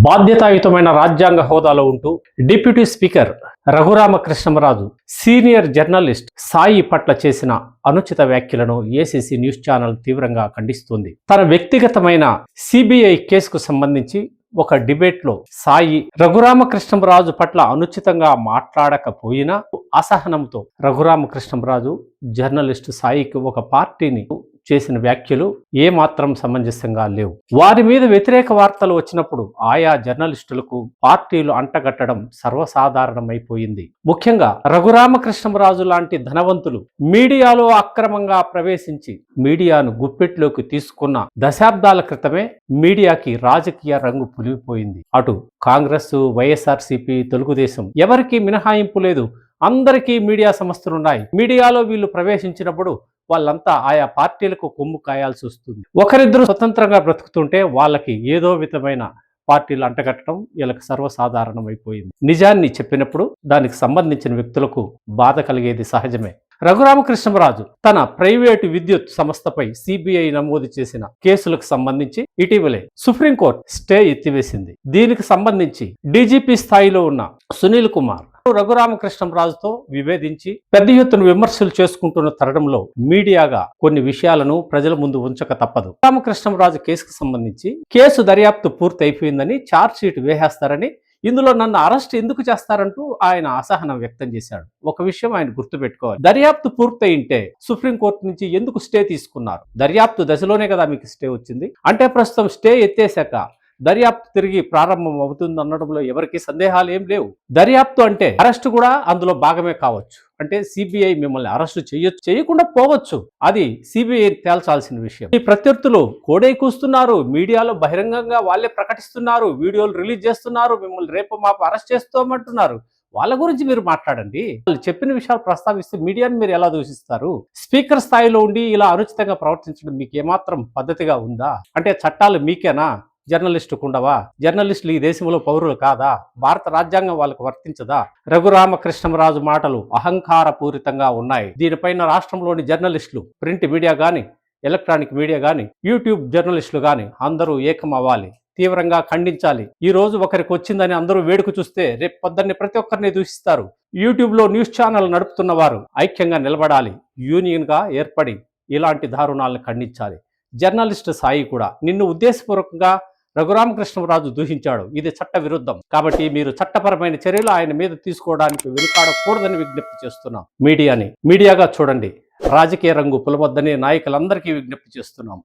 బాధ్యతాయుతమైన రాజ్యాంగ హోదాలో ఉంటూ deputy speaker Raghurama Krishnam Raju senior journalist Sai పట్ల చేసిన అనుచిత వ్యాఖ్యలను ఏసీసీ న్యూస్ ఛానల్ తీవ్రంగా ఖండిస్తోంది. తన వ్యక్తిగతమైన సిబిఐ కేసుకు సంబంధించి ఒక డిబేట్లో సాయి రఘురామకృష్ణంరాజు పట్ల అనుచితంగా మాట్లాడకపోయినా అసహనంతో రఘురామకృష్ణంరాజు జర్నలిస్టు సాయికి ఒక పార్టీని చేసిన వ్యాఖ్యలు ఏమాత్రం సమంజసంగా లేవు. వారి మీద వ్యతిరేక వార్తలు వచ్చినప్పుడు ఆయా జర్నలిస్టులకు పార్టీలు అంటగట్టడం సర్వసాధారణమైపోయింది. ముఖ్యంగా రఘురామకృష్ణంరాజు లాంటి ధనవంతులు మీడియాలో అక్రమంగా ప్రవేశించి మీడియాను గుప్పెట్లోకి తీసుకున్న దశాబ్దాల క్రితమే మీడియాకి రాజకీయ రంగు పులిగిపోయింది. అటు కాంగ్రెస్, వైఎస్ఆర్సీపీ, తెలుగుదేశం ఎవరికీ మినహాయింపు లేదు. అందరికీ మీడియా సంస్థలున్నాయి. మీడియాలో వీళ్ళు ప్రవేశించినప్పుడు వాళ్ళంతా ఆయా పార్టీలకు కొమ్ము కాయాల్సి వస్తుంది. ఒకరిద్దరు స్వతంత్రంగా బ్రతుకుతుంటే వాళ్ళకి ఏదో విధమైన పార్టీలు అంటగట్టడం వీళ్ళకి సర్వసాధారణం అయిపోయింది. నిజాన్ని చెప్పినప్పుడు దానికి సంబంధించిన వ్యక్తులకు బాధ కలిగేది సహజమే. రఘురామకృష్ణంరాజు తన ప్రైవేటు విద్యుత్ సంస్థపై సిబిఐ నమోదు చేసిన కేసులకు సంబంధించి ఇటీవలే సుప్రీంకోర్టు స్టే ఎత్తివేసింది. దీనికి సంబంధించి డీజీపీ స్థాయిలో ఉన్న సునీల్ కుమార్ రఘురామకృష్ణంరాజుతో విభేదించి పెద్ద ఎత్తున విమర్శలు చేసుకుంటున్న తరుణంలో మీడియాగా కొన్ని విషయాలను ప్రజల ముందు ఉంచక తప్పదు. రామకృష్ణంరాజు కేసుకు సంబంధించి కేసు దర్యాప్తు పూర్తి అయిపోయిందని ఛార్జ్ షీట్ వేసేస్తారని, ఇందులో నన్ను అరెస్ట్ ఎందుకు చేస్తారంటూ ఆయన అసహనం వ్యక్తం చేశాడు. ఒక విషయం ఆయన గుర్తుపెట్టుకోవాలి, దర్యాప్తు పూర్తయింటే సుప్రీంకోర్టు నుంచి ఎందుకు స్టే తీసుకున్నారు? దర్యాప్తు దశలోనే కదా మీకు స్టే వచ్చింది. అంటే ప్రస్తుతం స్టే ఎత్తేసాక దర్యాప్తు తిరిగి ప్రారంభం అవుతుంది అనడంలో ఎవరికి సందేహాలు ఏం లేవు. దర్యాప్తు అంటే అరెస్ట్ కూడా అందులో భాగమే కావచ్చు. అంటే సిబిఐ మిమ్మల్ని అరెస్టు చేయొచ్చు, చేయకుండా పోవచ్చు. అది సిబిఐ తేల్చాల్సిన విషయం. ఈ ప్రత్యర్థులు కోడై కూస్తున్నారు, మీడియాలో బహిరంగంగా వాళ్ళే ప్రకటిస్తున్నారు, వీడియోలు రిలీజ్ చేస్తున్నారు, మిమ్మల్ని రేపు మాపు అరెస్ట్ చేస్తామంటున్నారు. వాళ్ళ గురించి మీరు మాట్లాడండి. వాళ్ళు చెప్పిన విషయాలు ప్రస్తావిస్తే మీడియాని మీరు ఎలా దూషిస్తారు? స్పీకర్ స్థాయిలో ఉండి ఇలా అనుచితంగా ప్రవర్తించడం మీకు ఏమాత్రం పద్ధతిగా ఉందా? అంటే చట్టాలు మీకేనా, జర్నలిస్టుకు ఉండవా? జర్నలిస్టులు ఈ దేశంలో పౌరులు కాదా? భారత రాజ్యాంగం వాళ్ళకు వర్తించదా? రఘురామకృష్ణంరాజు మాటలు అహంకారపూరితంగా ఉన్నాయి. దీనిపైన రాష్ట్రంలోని జర్నలిస్టులు, ప్రింట్ మీడియా గాని, ఎలక్ట్రానిక్ మీడియా గాని, యూట్యూబ్ జర్నలిస్టులు గాని అందరూ ఏకం అవ్వాలి, తీవ్రంగా ఖండించాలి. ఈ రోజు ఒకరికి వచ్చిందని అందరూ వేడుక చూస్తే రేపు పొద్దున్నే ప్రతి ఒక్కరిని దూషిస్తారు. యూట్యూబ్ లో న్యూస్ ఛానల్ నడుపుతున్న వారు ఐక్యంగా నిలబడాలి, యూనియన్ గా ఏర్పడి ఇలాంటి దారుణాలను ఖండించాలి. జర్నలిస్టు సాయి కూడా నిన్ను ఉద్దేశపూర్వకంగా రఘురామకృష్ణంరాజు దూషించాడు. ఇది చట్ట విరుద్ధం. కాబట్టి మీరు చట్టపరమైన చర్యలు ఆయన మీద తీసుకోవడానికి వెనుకాడకూడదని విజ్ఞప్తి చేస్తున్నాం. మీడియాగా చూడండి, రాజకీయ రంగు పులవద్దని నాయకులందరికీ విజ్ఞప్తి చేస్తున్నాం.